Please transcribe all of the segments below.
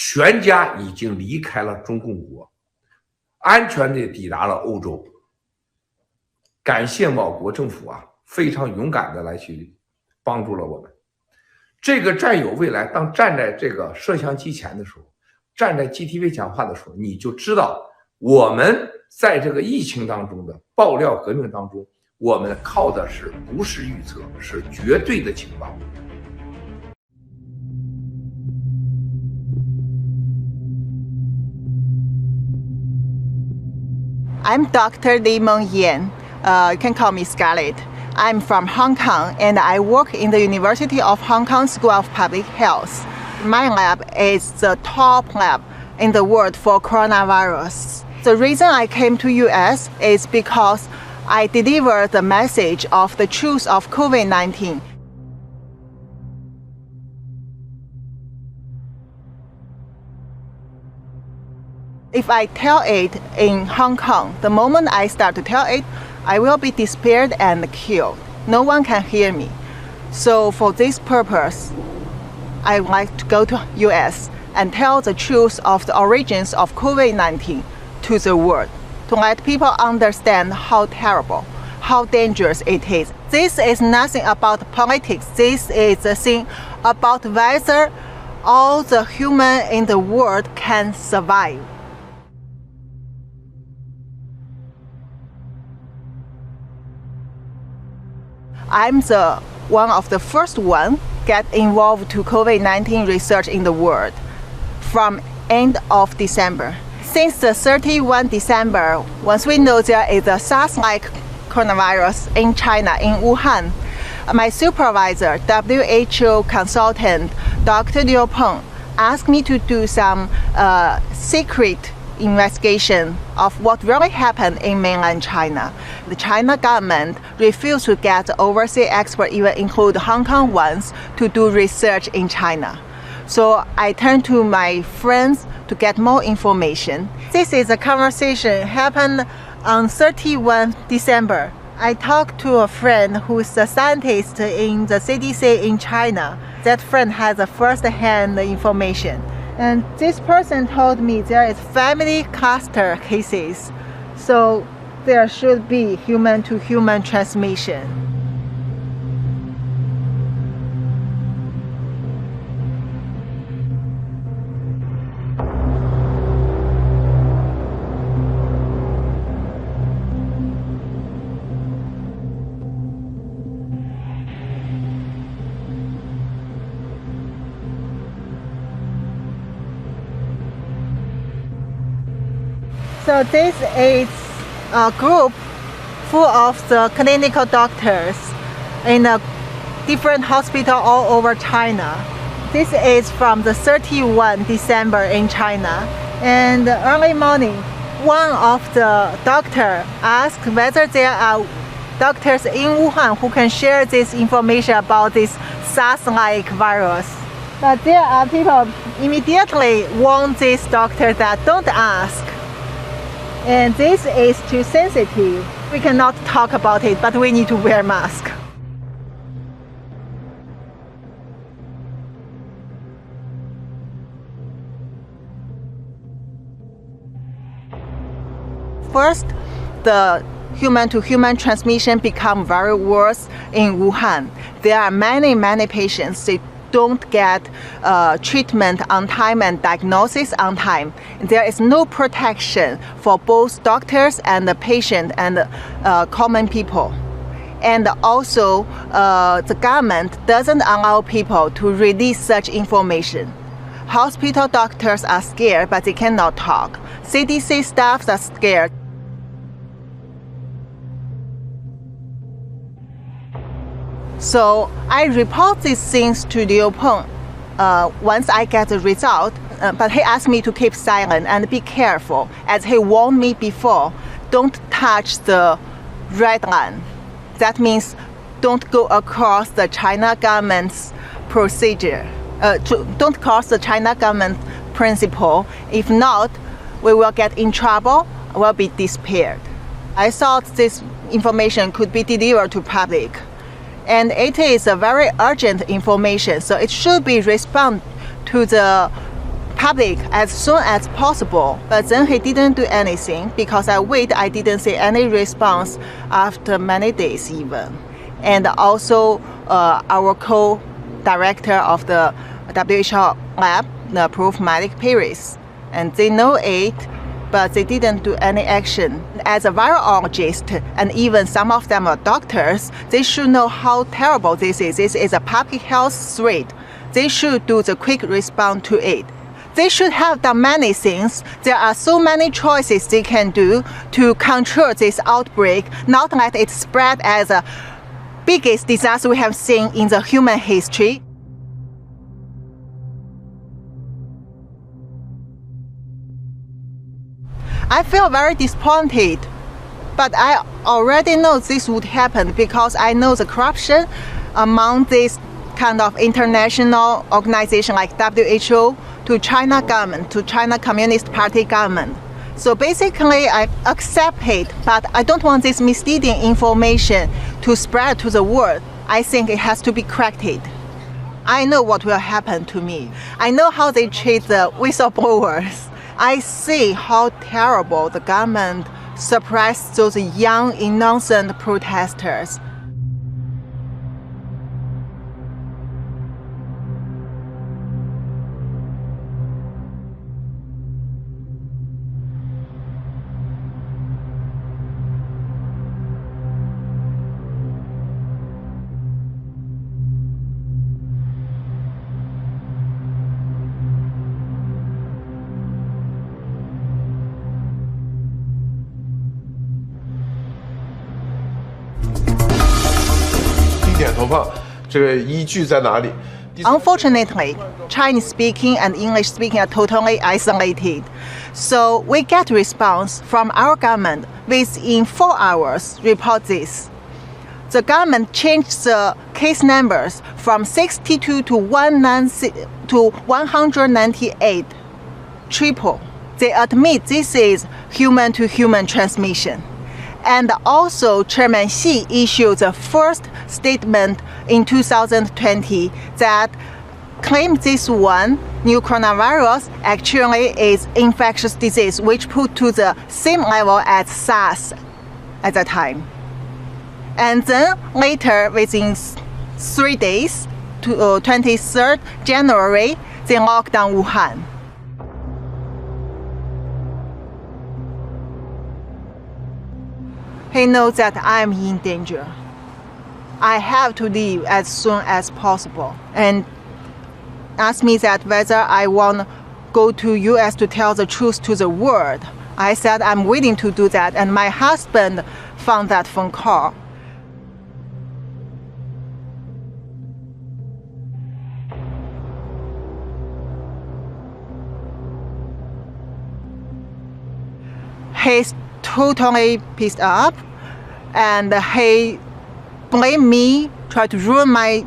全家已经离开了中共国，安全地抵达了欧洲。感谢某国政府啊，非常勇敢的来去帮助了我们。这个战友未来，当站在这个摄像机前的时候，站在 GTV 讲话的时候，你就知道我们在这个疫情当中的爆料革命当中，我们靠的是不是预测，是绝对的情报。I'm Dr. 李梦妍. You can call me Scarlett. I'm from Hong Kong and I work in the University of Hong Kong School of Public Health. My lab is the top lab in the world for coronavirus. The reason I came to US is because I delivered the message of the truth of COVID-19. If I tell it in Hong Kong, the moment I start to tell it, I will be disappeared and killed. No one can hear me. So for this purpose, I would like to go to US and tell the truth of the origins of COVID-19 to the world, to let people understand how terrible, how dangerous it is. This is nothing about politics. This is a thing about whether all the human in the world can survive. I'm the one of the first one get involved to COVID-19 research in the world from end of December. Since the 31 December, once we know there is a SARS-like coronavirus in China, in Wuhan, my supervisor, WHO consultant, Dr. Liu Peng, asked me to do some secret investigation of what really happened in mainland China. The China government refused to get overseas experts, even include Hong Kong ones, to do research in China. So I turned to my friends to get more information. This is a conversation happened on 31 December. I talked to a friend who is a scientist in the CDC in China. That friend has a first-hand information. And this person told me there is family cluster cases, so there should be human-to-human transmission. So this is a group full of the clinical doctors in a different hospital all over China. This is from the 31 December in China. And early morning, one of the doctors asked whether there are doctors in Wuhan who can share this information about this SARS-like virus. But there are people immediately warn this doctor that don't ask. And this is too sensitive. We cannot talk about it, but we need to wear mask. First, the human-to-human transmission become very worse in Wuhan. There are many patients that don't get treatment on time and diagnosis on time. There is no protection for both doctors and the patient and common people. And also, the government doesn't allow people to release such information. Hospital doctors are scared, but they cannot talk. CDC staffs are scared. So I report these things to Liu Peng once I get the result, but he asked me to keep silent and be careful, as he warned me before, don't touch the red line. That means don't go across the China government's procedure, don't cross the China government principle. If not, we will get in trouble, will be disappeared. I thought this information could be delivered to public. And it is a very urgent information, so it should be respond to the public as soon as possible. But then he didn't do anything because I didn't see any response after many days even. And also our co-director of the WHO lab approved medic Paris. And they know it, but they didn't do any action. As a virologist, and even some of them are doctors, they should know how terrible this is. This is a public health threat. They should do the quick response to it. They should have done many things. There are so many choices they can do to control this outbreak, not let it spread as the biggest disaster we have seen in the human history. I feel very disappointed, but I already know this would happen because I know the corruption among this kind of international organization like WHO to China government, to China Communist Party government. So basically I accept it, but I don't want this misleading information to spread to the world. I think it has to be corrected. I know what will happen to me. I know how they treat the whistleblowers. I see how terrible the government suppressed those young, innocent protesters. Unfortunately, Chinese-speaking and English-speaking are totally isolated. So we get response from our government within 4 hours report this. The government changed the case numbers from 62 to 198, triple. They admit this is human-to-human transmission. And also, Chairman Xi issued the first statement in 2020 that claimed this one, new coronavirus, actually is infectious disease, which put to the same level as SARS at the time. And then later, within 3 days, to 23rd January, they locked down Wuhan. He knows that I'm in danger. I have to leave as soon as possible, and asked me that whether I want to go to US to tell the truth to the world. I said I'm willing to do that, and my husband found that phone call. He's totally pissed off, and he blamed me, tried to ruin my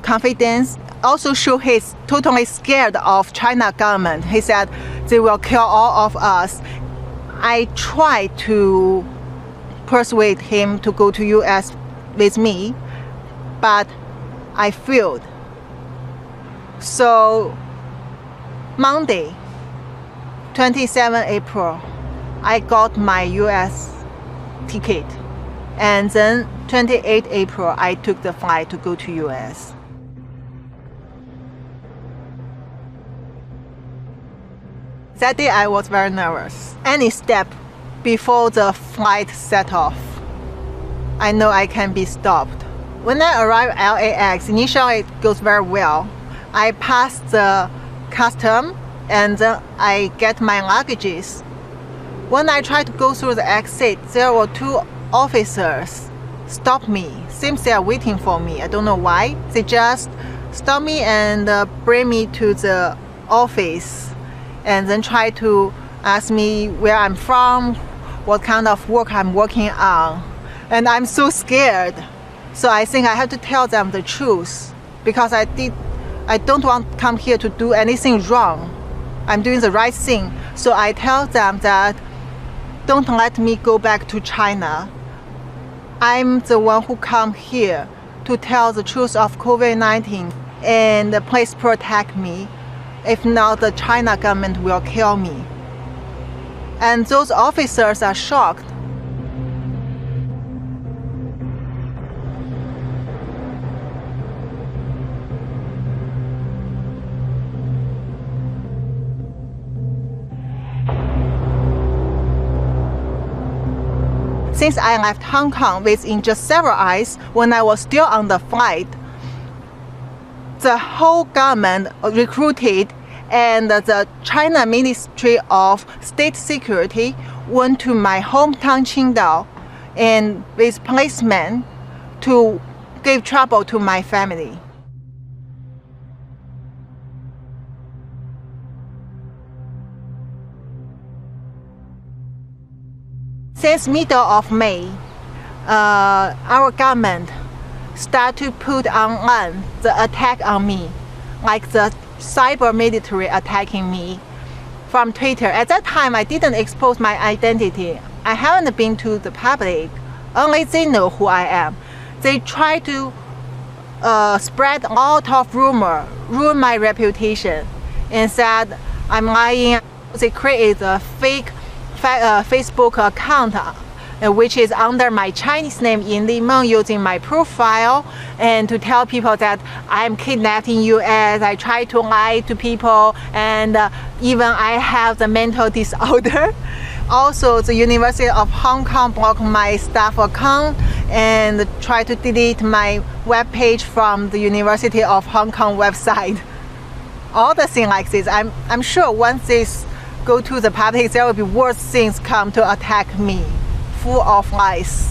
confidence. Also show he's totally scared of China government. He said they will kill all of us. I tried to persuade him to go to US with me, but I failed. So Monday, 27 April, I got my US ticket, and then 28 April I took the flight to go to US. That day I was very nervous. Any step before the flight set off, I know I can be stopped. When I arrived at LAX, initially it goes very well. I passed the custom, and then I get my luggages. When I tried to go through the exit, there were 2 officers stop me. Seems they are waiting for me. I don't know why. They just stop me and bring me to the office, and then try to ask me where I'm from, what kind of work I'm working on. And I'm so scared. So I think I have to tell them the truth, because I don't want to come here to do anything wrong. I'm doing the right thing. So I tell them that don't let me go back to China. I'm the one who come here to tell the truth of COVID-19, and please protect me. If not, the China government will kill me. And those officers are shocked. Since I left Hong Kong within just several hours when I was still on the flight, the whole government recruited and the China Ministry of State Security went to my hometown Qingdao and with policemen to give trouble to my family. Since middle of May, our government start to put online the attack on me, like the cyber military attacking me from Twitter. At that time, I didn't expose my identity. I haven't been to the public. Only they know who I am. They try to spread a lot of rumor, ruin my reputation, and said I'm lying. They created a fake Facebook account which is under my Chinese name Yin Meng, using my profile and to tell people that I'm kidnapped in US. I try to lie to people, and even I have the mental disorder. Also, the University of Hong Kong blocked my staff account and try to delete my webpage from the University of Hong Kong website. All the things like this. I'm sure once this go to the public, there will be worse things come to attack me, full of lies.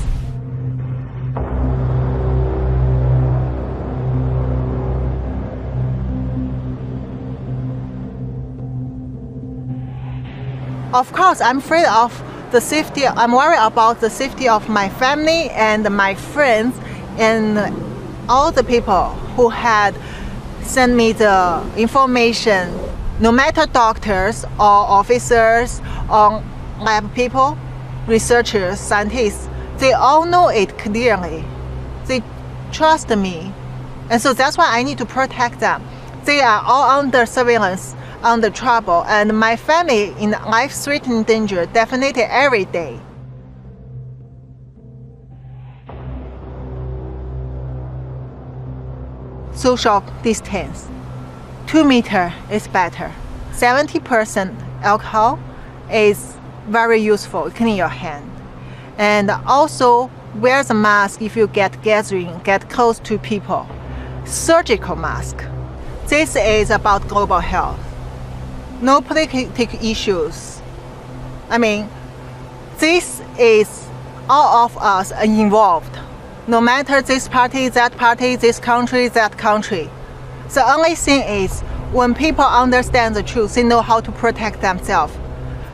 Of course, I'm afraid of the safety. I'm worried about the safety of my family and my friends and all the people who had sent me the information. No matter doctors or officers or lab people, researchers, scientists, they all know it clearly. They trust me. And so that's why I need to protect them. They are all under surveillance, under trouble, and my family in life-threatening danger definitely every day. Social distance. 2 meters is better. 70% alcohol is very useful, clean your hand. And also wear the mask if you get close to people. Surgical mask. This is about global health. No political issues. I mean, this is all of us involved. No matter this party, this country, that country. The only thing is, when people understand the truth, they know how to protect themselves.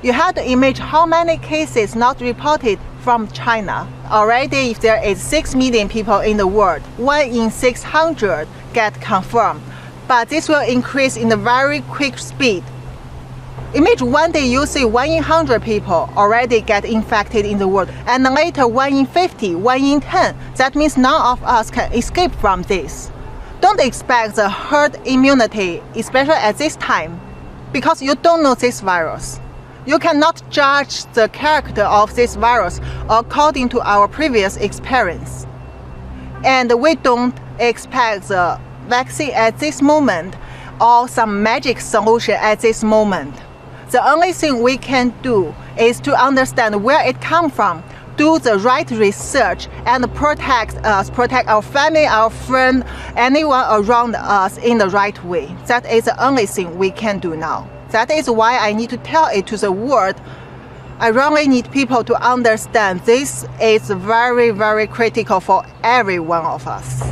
You have to imagine how many cases not reported from China. Already, if there is 6 million people in the world, 1 in 600 get confirmed. But this will increase in a very quick speed. Imagine one day you see 1 in 100 people already get infected in the world, and later 1 in 50, 1 in 10. That means none of us can escape from this. Don't expect the herd immunity, especially at this time, because you don't know this virus. You cannot judge the character of this virus according to our previous experience. And we don't expect the vaccine at this moment or some magic solution at this moment. The only thing we can do is to understand where it comes from, do the right research, and protect us, protect our family, our friend, anyone around us in the right way. That is the only thing we can do now. That is why I need to tell it to the world. I really need people to understand this is very, very critical for every one of us.